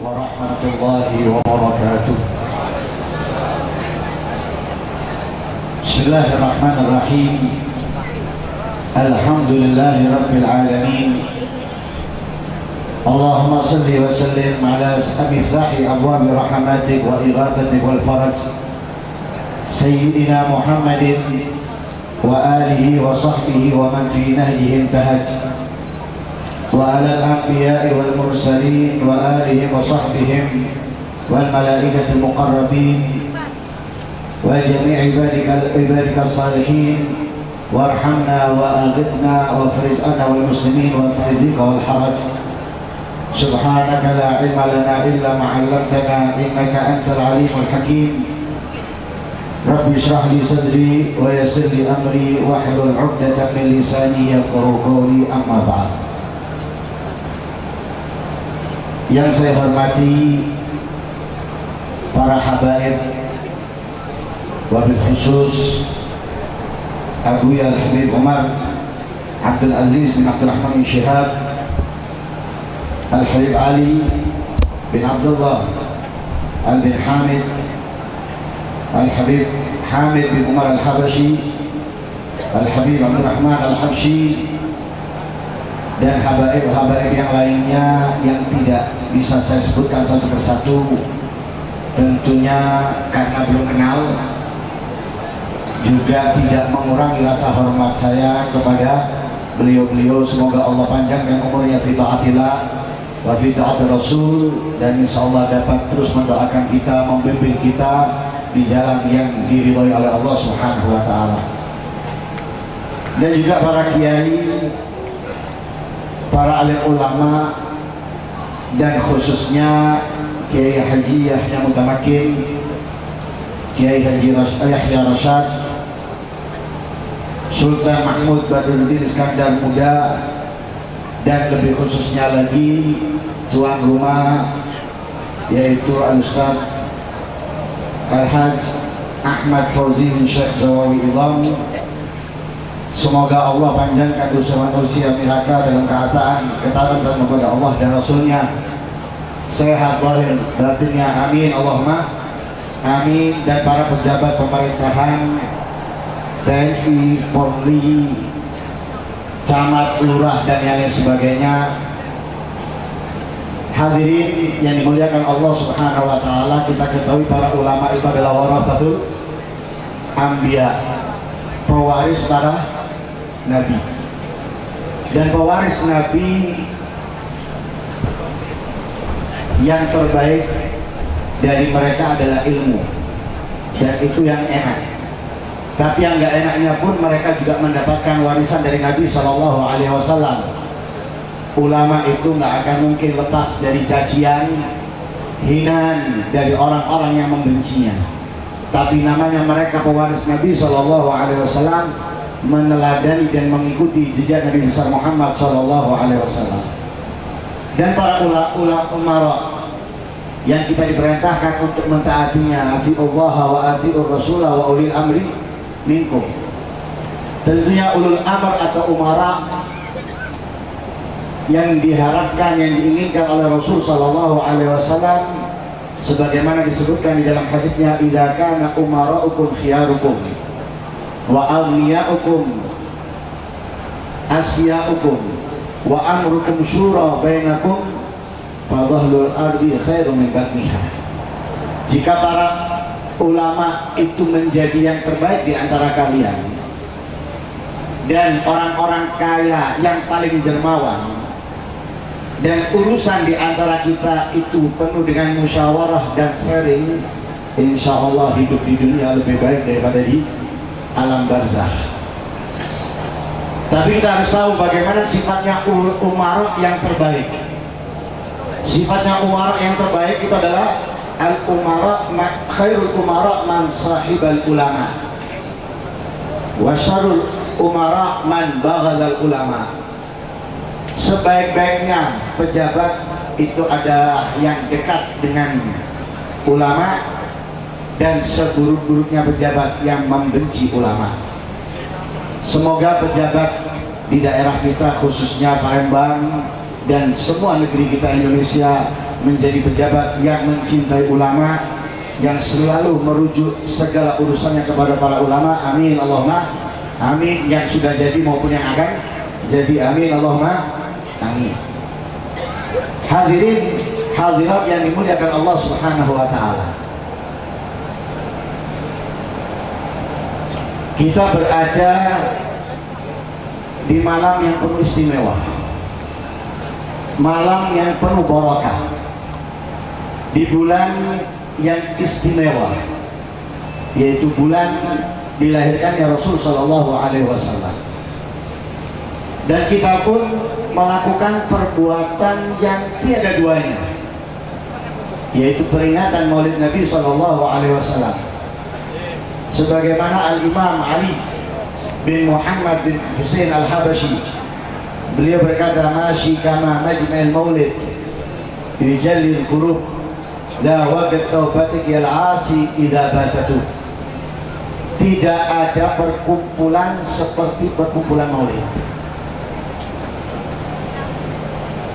warahmatullahi wabarakatuh. Bismillahirrahmanirrahim. Alhamdulillahi rabbil alamin. Allahumma salli wa sallim ala miftahi abwabi rahmatik wa ighathatik wal faraj Sayyidina Muhammadin wa alihi wa sahbihi wa man fi nahjihi intahaj wa ala al-anbiya'i wal mursalin wa alihi wa sahbihim wal malaikati muqarrabin wa jami' ibadika salihin warhamna wa aghithna wa farij anna wal muslimin wa faridika wal haraj. Subhanaka la ilma lana illa ma 'allamtana innaka antal alimul hakim. Rabbi shrah li sadri wa yassir li amri wahlul 'uqdatam min lisani yafqahu qawli, amma ba'd. Yang saya hormati para habaib, wabil khusus Abu Al-Habib Umar Abdul Aziz bin Abdul Rahman bin Shihab, Al-Habib Ali bin Abdullah Al-bin Hamid, Al-Habib Hamid bin Umar Al-Habashi, Al-Habib Abdul Rahman Al-Habshi, dan habaib-habaib yang lainnya yang tidak bisa saya sebutkan satu persatu, tentunya karena belum kenal, juga tidak mengurangi rasa hormat saya kepada beliau-beliau. Semoga Allah panjangkan umurnya fi taatillah wa fi taat Rasul, dan insyaallah dapat terus mendoakan kita, membimbing kita di jalan yang diridhai oleh Allah Subhanahu wa taala. Dan juga para kiai, para alim ulama, dan khususnya Kiai Haji Yahya Mutamakin, Kiai Haji Yahya Rashad, Sultan Mahmud Badruddin Iskandar Muda, dan lebih khususnya lagi tuan rumah yaitu Al-Ustaz Al-Haj Ahmad Fauzi bin Syekh Zawawi Idham. Semoga Allah panjangkan usia manusia mereka dalam ketaatan kepada Allah dan Rasulnya, sehat lahir batinnya, amin Allahumma amin. Dan para pejabat pemerintahan, TNI, Polri, camat, lurah, dan yang lain sebagainya. Hadirin yang dimuliakan Allah Subhanahu wa taala, kita ketahui para ulama itu adalah warathatul anbiya, pewaris para nabi. Dan pewaris nabi yang terbaik dari mereka adalah ilmu, dan itu yang enak. Tapi yang gak enaknya pun mereka juga mendapatkan warisan dari Nabi Shallallahu Alaihi Wasallam. Ulama itu gak akan mungkin lepas dari cacian, hinaan dari orang-orang yang membencinya. Tapi namanya mereka pewaris Nabi Shallallahu Alaihi Wasallam, meneladani dan mengikuti jejak Nabi besar Muhammad Shallallahu Alaihi Wasallam. Dan para ulama yang kita diperintahkan untuk mentaatinya, atiullah wa atiur rasul wa ulil amri minkum. Tentunya ulul amr atau umara yang diharapkan, yang diinginkan oleh Rasul Shallallahu Alaihi Wasallam, sebagaimana disebutkan di dalam hadisnya, idza kana umaraukum khiyarukum wa aghniyaukum asfiyaukum wa amrukum syura bainakum fadhahlul ardi khairum min batniha. Jika para ulama itu menjadi yang terbaik di antara kalian, dan orang-orang kaya yang paling dermawan, dan urusan di antara kita itu penuh dengan musyawarah dan sharing, insya Allah hidup di dunia lebih baik daripada di alam barzakh. Tapi kita harus tahu bagaimana sifatnya umara yang terbaik. Sifatnya umara yang terbaik itu adalah al-umara, khairul umara man sahibal ulama wa syarrul umara man baghadal ulama. Sebaik-baiknya pejabat itu adalah yang dekat dengan ulama, dan seburuk-buruknya pejabat yang membenci ulama. Semoga pejabat di daerah kita, khususnya Palembang dan semua negeri kita Indonesia, menjadi pejabat yang mencintai ulama, yang selalu merujuk segala urusannya kepada para ulama. Amin Allahumma amin. Yang sudah jadi maupun yang akan jadi, amin Allahumma amin. Hadirin hadirat yang dimuliakan Allah Subhanahu wa taala, kita berada di malam yang penuh istimewa, malam yang penuh barakah, di bulan yang istimewa, yaitu bulan dilahirkannya Rasul Shallallahu Alaihi Wasallam. Dan kita pun melakukan perbuatan yang tiada duanya, yaitu peringatan Maulid Nabi Shallallahu Alaihi Wasallam. Sebagaimana Al-Imam Ali bin Muhammad bin Husain Al-Habashi, beliau berkata, "Masyi kama majma'il maulid yujalil qulub la waqt taubatik yal asi idza batatu." Tidak ada perkumpulan seperti perkumpulan maulid.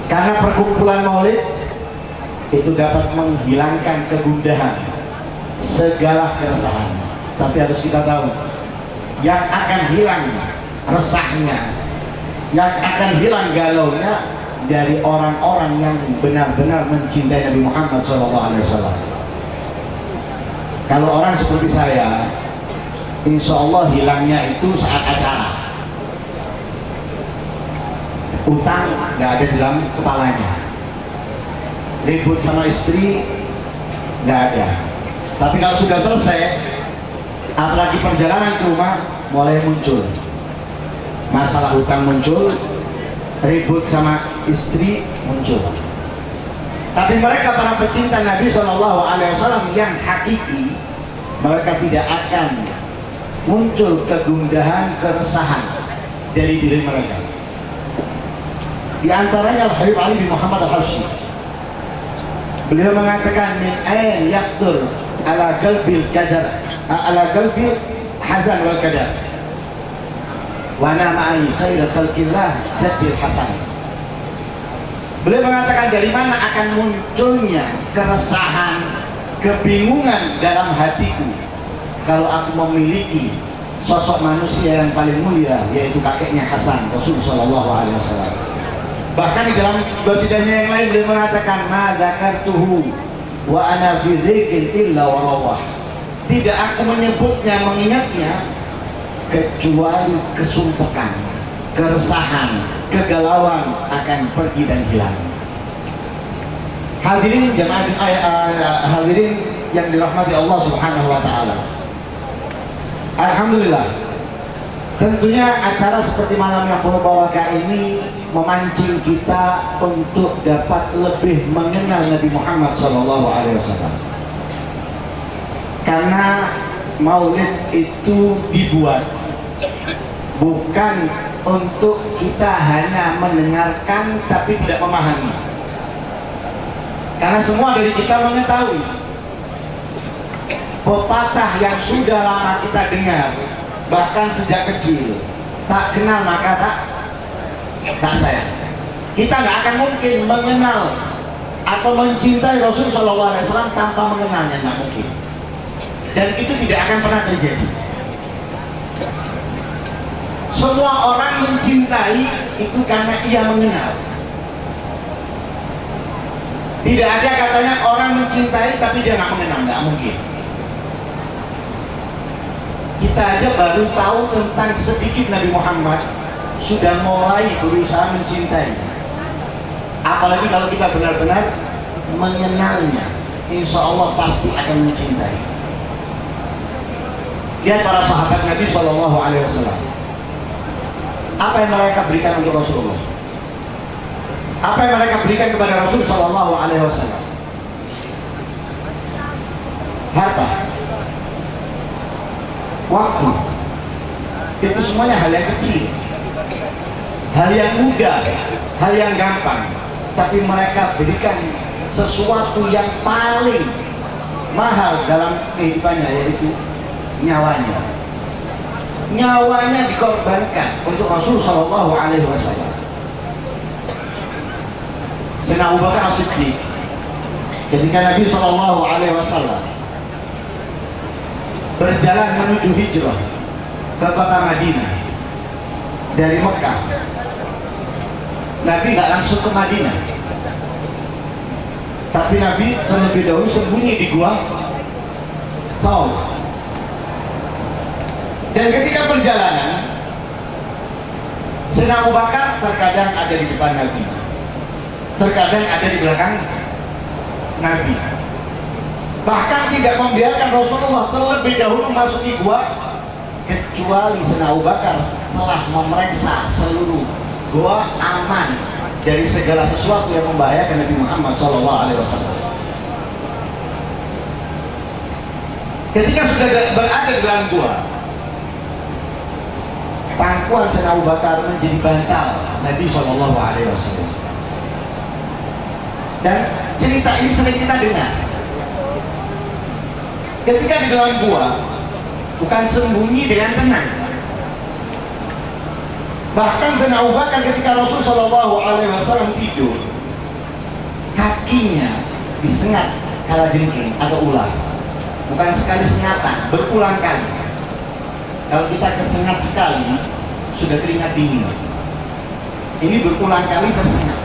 Karena perkumpulan maulid itu dapat menghilangkan kegundahan, segala keresahan. Tapi harus kita tahu, yang akan hilang resahnya, yang akan hilang galaunya dari orang-orang yang benar-benar mencintai Nabi Muhammad SAW. Kalau orang seperti saya, insya Allah hilangnya itu saat acara. Utang nggak ada dalam kepalanya, ribut sama istri nggak ada. Tapi kalau sudah selesai, apalagi perjalanan ke rumah, mulai muncul masalah utang, muncul ribut sama istri, muncul. Tapi mereka para pecinta Nabi SAW yang hakiki, mereka tidak akan muncul kegundahan, keresahan dari diri mereka. Di antaranya Al-Habib Ali bin Muhammad Al-Habsyi, beliau mengatakan, min ain yaqdur ala qalbil qadar ala qalbil hazan wal qadar wa ana ma'i khair khalqillah jadil hasan. Beliau mengatakan, dari mana akan munculnya keresahan, kebingungan dalam hatiku kalau aku memiliki sosok manusia yang paling mulia, yaitu kakeknya Hasan, Rasulullah Shallallahu Alaihi Wasallam. Bahkan di dalam qasidahnya yang lain beliau mengatakan, ma dzakartuhu wa ana fi dzikrin illa wa rawah. Tidak aku menyebutnya, mengingatnya, kecuali kesumpekan, keresahan, kegalauan akan pergi dan hilang. Hadirin jemaah, hadirin yang dirahmati Allah Subhanahu wa taala. Alhamdulillah, tentunya acara seperti malam yang penuh barakah ini memancing kita untuk dapat lebih mengenal Nabi Muhammad SAW. Karena maulid itu dibuat bukan untuk kita hanya mendengarkan tapi tidak memahami. Karena semua dari kita mengetahui pepatah yang sudah lama kita dengar, bahkan sejak kecil, tak kenal maka tak sayang. Kita nggak akan mungkin mengenal atau mencintai Rasul SAW tanpa mengenalnya, nggak mungkin. Dan itu tidak akan pernah terjadi. Semua orang mencintai itu karena ia mengenal. Tidak ada katanya orang mencintai tapi dia nggak mengenal, nggak mungkin. Kita aja baru tahu tentang sedikit Nabi Muhammad, sudah mulai berusaha mencintai. Apalagi kalau kita benar-benar mengenalnya, insya Allah pasti akan mencintai. Lihat para sahabat Nabi SAW, apa yang mereka berikan untuk Rasulullah, apa yang mereka berikan kepada Rasul SAW. Harta, waktu, itu semuanya hal yang kecil, hal yang mudah, hal yang gampang. Tapi mereka berikan sesuatu yang paling mahal dalam kehidupannya, yaitu nyawanya. Nyawanya dikorbankan untuk Rasul Shallallahu Alaihi Wasallam. Sayyidina Abu Bakar As-Siddiq ketika Nabi Shallallahu Alaihi Wasallam berjalan menuju hijrah ke kota Madinah dari Mekah. Nabi nggak langsung ke Madinah, tapi Nabi terlebih dahulu sembunyi di gua Thaur. Dan ketika perjalanan, Sayyidina Abu Bakar terkadang ada di depan Nabi, terkadang ada di belakang Nabi. Bahkan tidak membiarkan Rasulullah terlebih dahulu masuk di gua, kecuali Sayyidina Abu Bakar telah memeriksa seluruh gua aman dari segala sesuatu yang membahayakan Nabi Muhammad SAW. Ketika sudah berada di dalam gua, pangkuan Sayyidina Abu Bakar menjadi bantal Nabi SAW. Dan cerita ini sering kita dengar. Ketika di dalam gua, bukan sembunyi dengan tenang. Bahkan Sayyidina Abu Bakar ketika Rasul SAW tidur, kakinya disengat kalajengking atau ular. Bukan sekali sengatan, berulang kali. Kalau kita kesengat sekali, sudah keringat dingin. Ini berulang kali tersengat.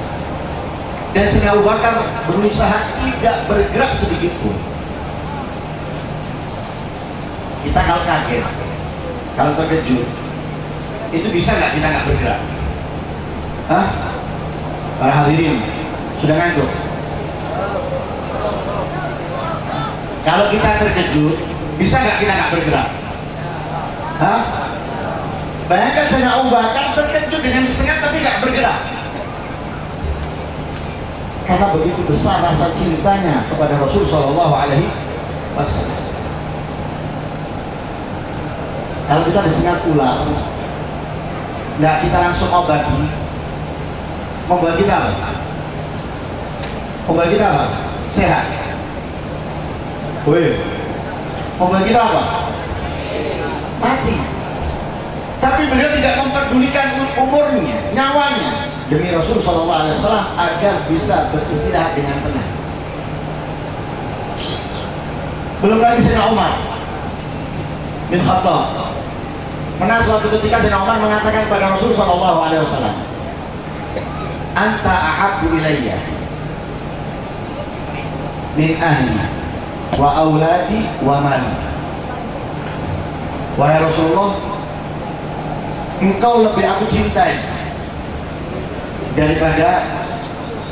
Dan Sayyidina Abu Bakar berusaha tidak bergerak sedikit pun. Kita kalau kaget, kalau terkejut, itu bisa nggak kita nggak bergerak? Hah? Para hadirin, sudah ngantuk? Kalau kita terkejut, bisa nggak kita nggak bergerak? Hah? Bayangkan Sayyidina Abu Bakar terkejut dengan disengat tapi nggak bergerak. Karena begitu besar rasa cintanya kepada Rasul Shallallahu Alaihi Wasallam. Kalau kita disengat ular, nggak kita langsung obati. Membuat kita apa? Membuat kita apa? Sehat. Woi, membuat kita apa? Mati. Tapi beliau tidak memperdulikan umurnya, nyawanya, demi Rasul Shallallahu Alaihi Wasallam agar bisa beristirahat dengan tenang. Belum lagi Sayyidina Umar bin Khattab. Pernah suatu ketika Sayyidina Umar mengatakan kepada Rasul Shallallahu Alaihi Wasallam, "Anta ahabbu ilayya min ahli wa auladi wa mali." Wahai Rasulullah, engkau lebih aku cintai daripada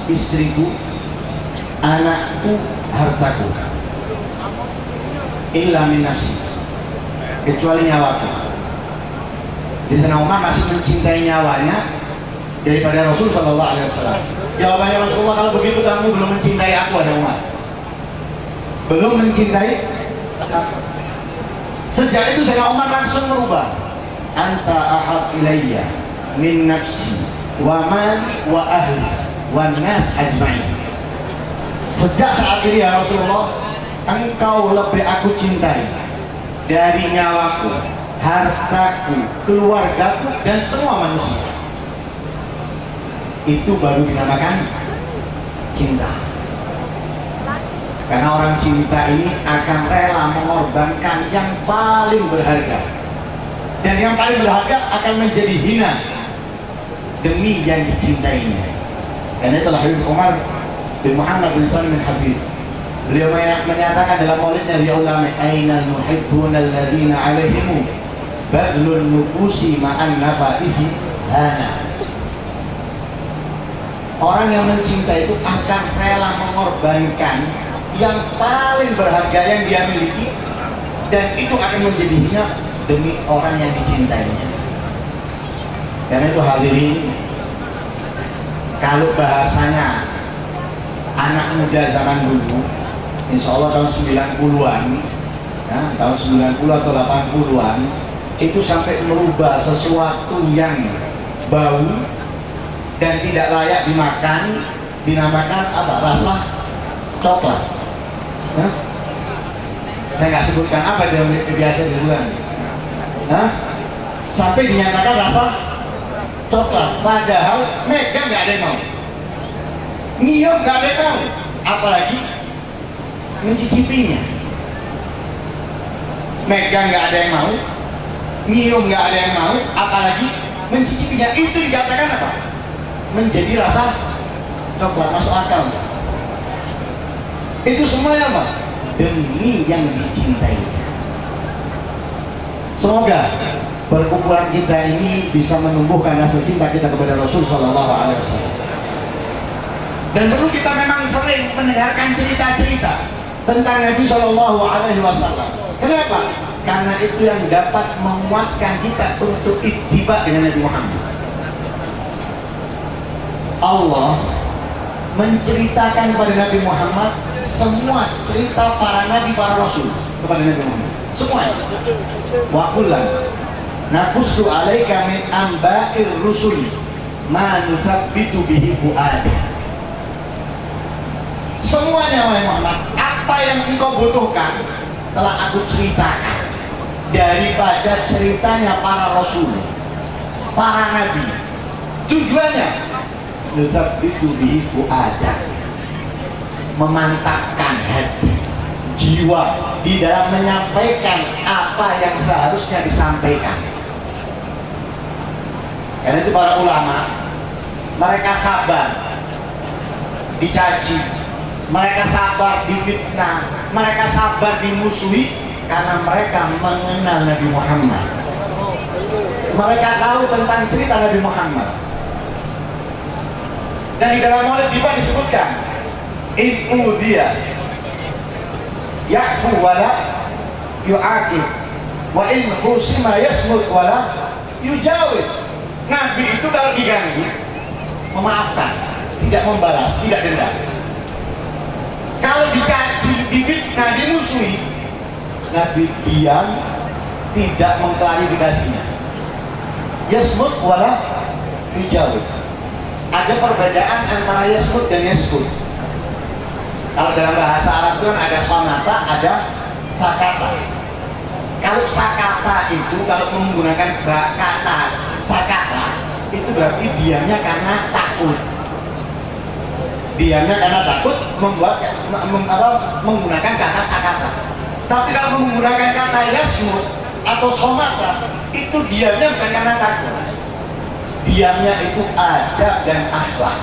istriku, anakku, hartaku, illa min nafsi, kecuali nyawaku. Di sana Umar masih mencintai nyawanya daripada Rasul Shallallahu Alaihi Wasallam. Jawabannya Rasulullah, kalau begitu kamu belum mencintai aku, ada Umar. Belum mencintai aku. Sejak itu Sayyidina Umar langsung merubah. Anta ahab ilayya min nafsi wa mali wa ahli wa nas ajma'in. Sejak saat ini ya Rasulullah, engkau lebih aku cintai dari nyawaku, hartaku, keluargaku, dan semua manusia. Itu baru dinamakan cinta. Karena orang cinta ini akan rela mengorbankan yang paling berharga, dan yang paling berharga akan menjadi hina demi yang dicintainya. Karena itulah Habib Umar bin Muhammad bin Salim bin Habib, beliau menyatakan dalam maulidnya, ya ulama, ainal muhibbuna alladhina alaihimu badlun nufusi ma'an nafaisi hana. Orang yang mencinta itu akan rela mengorbankan yang paling berharga yang dia miliki, dan itu akan menjadi hina demi orang yang dicintainya. Karena itu hadirin, kalau bahasanya anak muda zaman dulu, insya Allah tahun 90-an, ya, tahun 90 atau 80-an, itu sampai merubah sesuatu yang bau dan tidak layak dimakan, dinamakan apa? Rasa coklat. Hah? Saya nggak sebutkan apa dia biasa disebutkan. Hah? Sampai dinyatakan rasa coklat, padahal megang nggak ada yang mau, nyium nggak ada yang mau, apalagi mencicipinya. Megang nggak ada yang mau, nyium nggak ada yang mau, apalagi mencicipinya. Itu dikatakan apa? Menjadi rasa coklat. Masuk akal. Itu semuanya apa? Demi yang dicintai. Semoga perkumpulan kita ini bisa menumbuhkan rasa cinta kita kepada Rasul Sallallahu Alaihi Wasallam. Dan perlu kita memang sering mendengarkan cerita-cerita tentang Nabi Sallallahu Alaihi Wasallam. Kenapa? Karena itu yang dapat menguatkan kita untuk ittiba dengan Nabi Muhammad. Allah menceritakan kepada Nabi Muhammad semua cerita para nabi, para rasul kepada Nabi Muhammad. Semuanya. Wa kullan naqussu 'alaika min amba'ir rusul ma nuthabbitu bihi fu'adak. Semuanya wahai Muhammad, apa yang engkau butuhkan telah aku ceritakan daripada ceritanya para rasul, para nabi. Tujuannya nuthabbitu bihi fu'adak, memantapkan hati, jiwa di dalam menyampaikan apa yang seharusnya disampaikan. Karena itu para ulama, mereka sabar dicaci, mereka sabar difitnah, mereka sabar dimusuhi karena mereka mengenal Nabi Muhammad. Mereka tahu tentang cerita Nabi Muhammad. Dan di dalam Maulid juga disebutkan ibu dia yakfu wala yu'aqib wa in khusima yasmut wala yujawib. Nabi itu kalau diganggu memaafkan, tidak membalas, tidak dendam. Kalau dikaji, difitnah, dimusuhi, Nabi diam, tidak mengklarifikasinya. Yasmut wala yujawib. Ada perbedaan antara yasmut dan yasmut. Kalau dalam bahasa Arab itu kan ada sonata, ada sakata. Kalau sakata itu, kalau menggunakan kata sakata, itu berarti diamnya karena takut. Diamnya karena takut menggunakan kata sakata. Tapi kalau menggunakan kata yasmut atau sonata, itu diamnya bukan karena takut. Diamnya itu adab dan akhlak.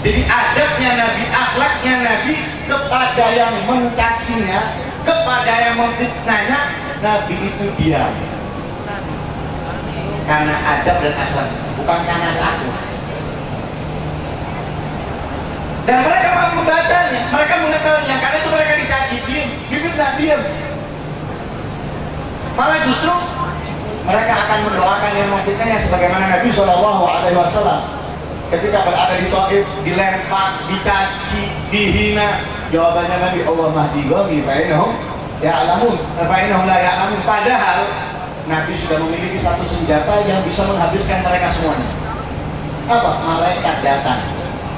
Jadi adabnya Nabi, akhlaknya Nabi kepada yang mencacinya, kepada yang memfitnahnya, Nabi itu diam. Karena adab dan akhlak, bukan karena takut. Dan mereka mau membacanya, mereka mengetahuinya, karena itu mereka dicaci, difitnah, diam. Malah justru mereka akan mendoakan yang memfitnahnya, sebagaimana Nabi SAW ketika berada di Taif, dilempar, dicaci, dihina, jawabannya Nabi, Allah mahdi qawmi fa'inahum ya'lamun fa'inahum la ya'lamun. Padahal Nabi sudah memiliki satu senjata yang bisa menghabiskan mereka semuanya. Apa? Malaikat datang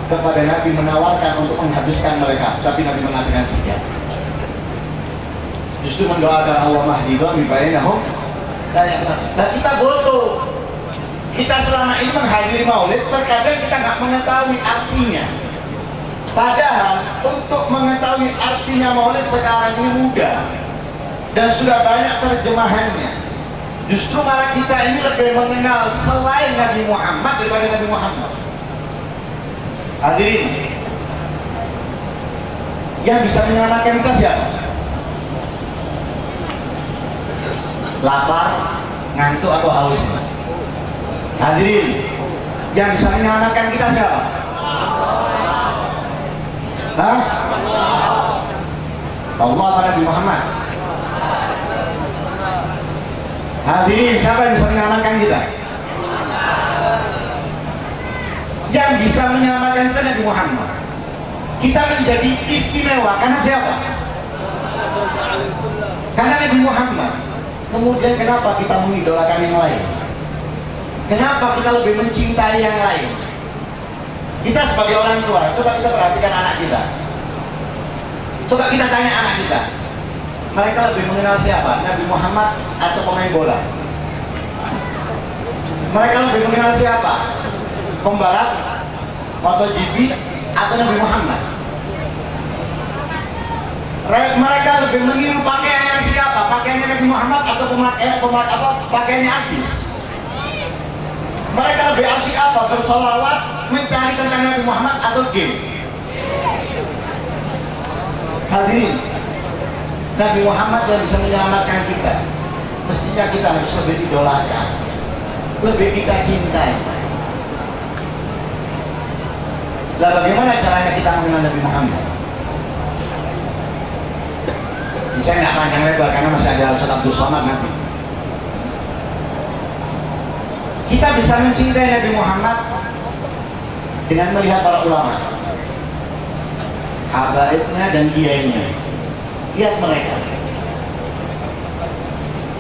kepada Nabi menawarkan untuk menghabiskan mereka, tapi Nabi mengatakan tidak. Justru mendoakan Allah mahdi qawmi fa'inahum la ya'lamun. Dan kita bodoh. Kita selama ini menghadiri maulid, terkadang kita nggak mengetahui artinya. Padahal untuk mengetahui artinya maulid sekarang ini mudah dan sudah banyak terjemahannya. Justru malah kita ini lebih mengenal selain Nabi Muhammad daripada Nabi Muhammad. Hadirin, yang bisa menyelamatkan kita siapa? Lapar, ngantuk atau haus? Hadirin, yang bisa menyelamatkan kita siapa? Hah? Allah atau Nabi Muhammad? Hadirin, siapa yang bisa menyelamatkan kita? Yang bisa menyelamatkan kita Nabi Muhammad. Kita menjadi istimewa karena siapa? Karena Nabi Muhammad. Kemudian kenapa kita mengidolakan yang lain? Kenapa kita lebih mencintai yang lain? Kita sebagai orang tua, coba kita perhatikan anak kita. Coba kita tanya anak kita, mereka lebih mengenal siapa? Nabi Muhammad atau pemain bola? Mereka lebih mengenal siapa? Pembalap MotoGP atau Nabi Muhammad? Mereka lebih meniru pakaiannya siapa? Pakaiannya Nabi Muhammad atau pakaiannya artis? Mereka lebih asik apa? Bersolawat, mencari tentang Nabi Muhammad atau game? Hadirin, Nabi Muhammad yang bisa menyelamatkan kita, mestinya kita harus lebih idolakan, lebih kita cintai. Lalu bagaimana caranya kita mengenal Nabi Muhammad? Saya nggak panjang lebar karena masih ada Ustaz Abdul Somad nanti. Kita bisa mencintai Nabi Muhammad dengan melihat para ulama, habaibnya dan kiainya. Lihat mereka.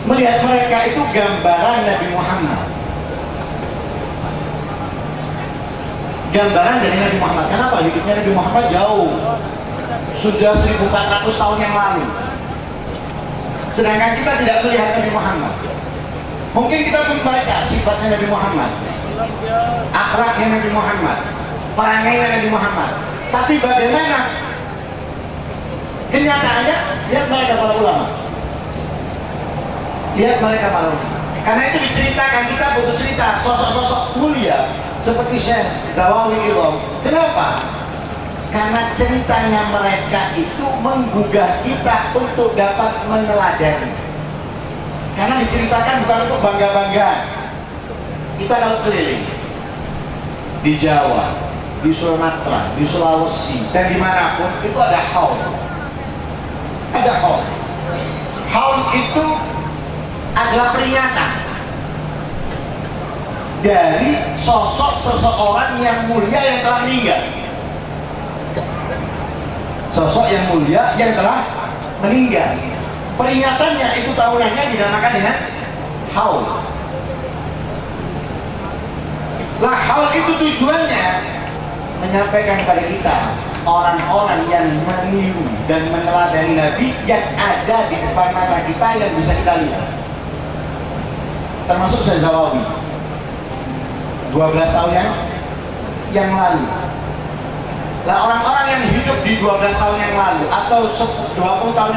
Melihat mereka itu gambaran Nabi Muhammad. Gambaran dari Nabi Muhammad. Kenapa hidupnya Nabi Muhammad jauh? Sudah 1400 tahun yang lalu. Sedangkan kita tidak melihat Nabi Muhammad. Mungkin kita membaca sifatnya Nabi Muhammad, akhlaknya Nabi Muhammad, perangainya Nabi Muhammad. Tapi bagaimana kenyataannya? Lihat mereka para ulama. Lihat mereka para ulama. Karena itu diceritakan, kita butuh cerita sosok-sosok mulia seperti Syekh Zawawi Ilam. Kenapa? Karena ceritanya mereka itu menggugah kita untuk dapat meneladani. Karena diceritakan bukan untuk bangga-banggaan. Kita kalau keliling di Jawa, di Sumatera, di Sulawesi, dan dimanapun itu ada haul. Ada haul. Haul itu adalah peringatan dari sosok seseorang yang mulia yang telah meninggal. Sosok yang mulia yang telah meninggal. Peringatannya itu tahunannya dinamakan dengan haul. Lah haul itu tujuannya menyampaikan kepada kita orang-orang yang meniru dan meneladani Nabi yang ada di depan mata kita yang bisa kita lihat. Termasuk Syekh Zawawi 12 tahun yang lalu. Nah, orang-orang yang hidup di 12 tahun yang lalu atau 20 tahun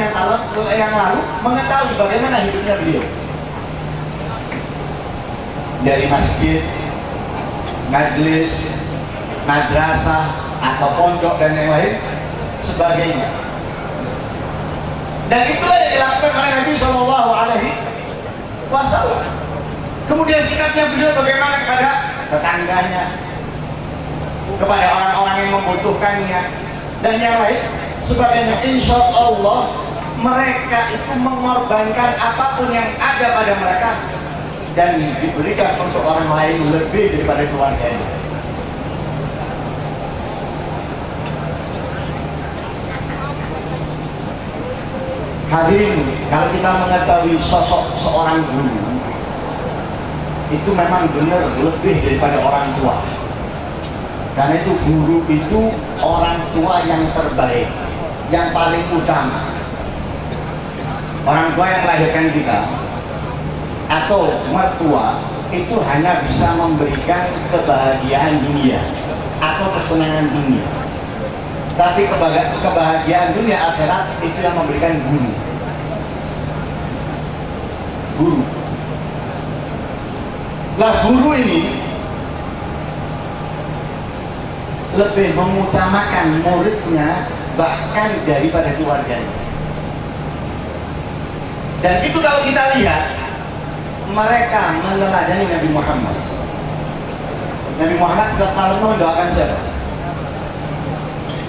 yang lalu mengetahui bagaimana hidupnya beliau. Dari masjid, majelis, madrasah, atau pondok dan yang lain sebagainya. Dan itulah yang dilakukan oleh Nabi SAW. Kemudian sikapnya beliau bagaimana kepada tetangganya, kepada orang-orang yang membutuhkannya dan yang lain sebagainya. Insya Allah mereka itu mengorbankan apapun yang ada pada mereka dan diberikan untuk orang lain lebih daripada keluarganya. Hadirin, kalau kita mengetahui sosok seorang guru itu memang benar lebih daripada orang tua. Karena itu guru itu orang tua yang terbaik, yang paling utama. Orang tua yang melahirkan kita atau mertua itu hanya bisa memberikan kebahagiaan dunia atau kesenangan dunia. Tapi kebahagiaan dunia akhirat itu yang memberikan guru. Guru. Lah guru ini lebih mengutamakan muridnya bahkan daripada keluarganya. Dan itu kalau kita lihat mereka meneladani Nabi Muhammad. Nabi Muhammad setiap malam mendoakan siapa?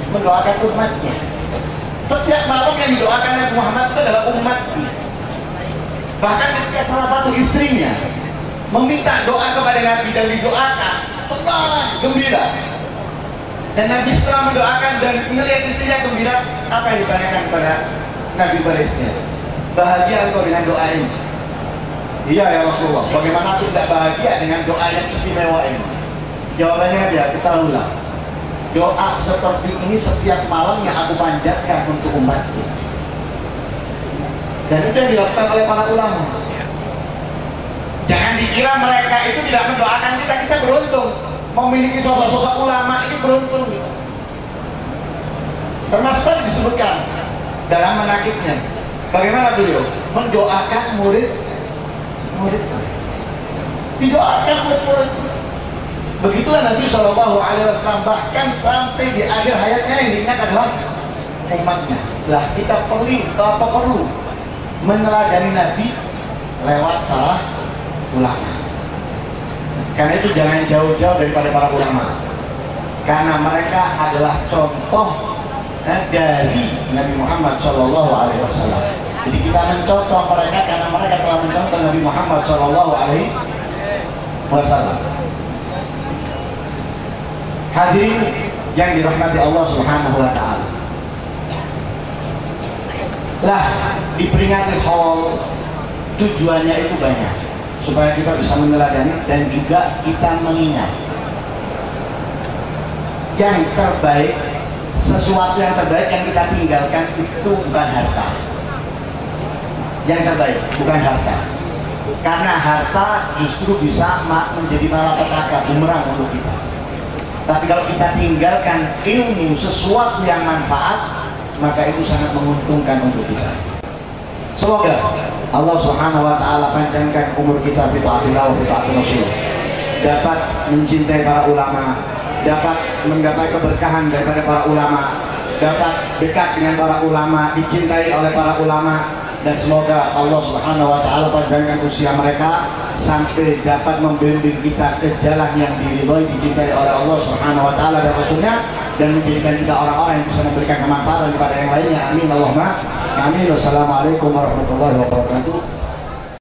Mendoakan umatnya. Setiap malam yang didoakan Nabi Muhammad itu adalah umatnya. Bahkan ketika salah satu istrinya meminta doa kepada Nabi dan didoakan, senang, gembira. Dan Nabi setelah mendoakan dan melihat istrinya gembira, apa yang ditanyakan kepada Nabi pada istrinya? Bahagia engkau dengan doa ini? Iya ya Rasulullah. Bagaimana aku tidak bahagia dengan doa yang istimewa ini? Jawabannya dia, ketahuilah, doa seperti ini setiap malam yang aku panjatkan untuk umatku. Dan itu yang dilakukan oleh para ulama. Jangan dikira mereka itu tidak mendoakan kita, kita beruntung memiliki sosok-sosok ulama ini, beruntung. Termasuk tadi disebutkan dalam menakibnya. Bagaimana beliau mendoakan murid didoakan murid. Begitulah Nabi Shallallahu Alaihi Wasallam, bahkan sampai di akhir hayatnya yang diingat adalah umatnya. Lah kita perlu meneladani Nabi lewat para ulama. Karena itu jangan jauh-jauh daripada para ulama, karena mereka adalah contoh dari Nabi Muhammad Shallallahu Alaihi Wasallam. Jadi kita mencontoh mereka karena mereka telah mencontoh Nabi Muhammad Shallallahu Alaihi Wasallam. Hadirin yang dirahmati Allah Subhanahu Wa Taala, lah diperingati haul tujuannya itu banyak, supaya kita bisa meneladani dan juga kita mengingat yang terbaik. Sesuatu yang terbaik yang kita tinggalkan itu bukan harta. Yang terbaik bukan harta, karena harta justru bisa menjadi malapetaka, bumerang untuk kita. Tapi kalau kita tinggalkan ilmu, sesuatu yang manfaat, maka itu sangat menguntungkan untuk kita. Semoga Allah Subhanahu Wa Taala panjangkan umur kita fi ta'atillah wa fi ta'atil Rasul, dapat mencintai para ulama, dapat menggapai keberkahan daripada para ulama, dapat dekat dengan para ulama, dicintai oleh para ulama, dan semoga Allah Subhanahu Wa Taala panjangkan usia mereka sampai dapat membimbing kita ke jalan yang diridhoi, dicintai oleh Allah Subhanahu Wa Taala dan Rasulnya, dan menjadikan kita orang-orang yang bisa memberikan kemanfaatan kepada yang lainnya. Amin Allahumma amin. Wassalamualaikum warahmatullahi wabarakatuh.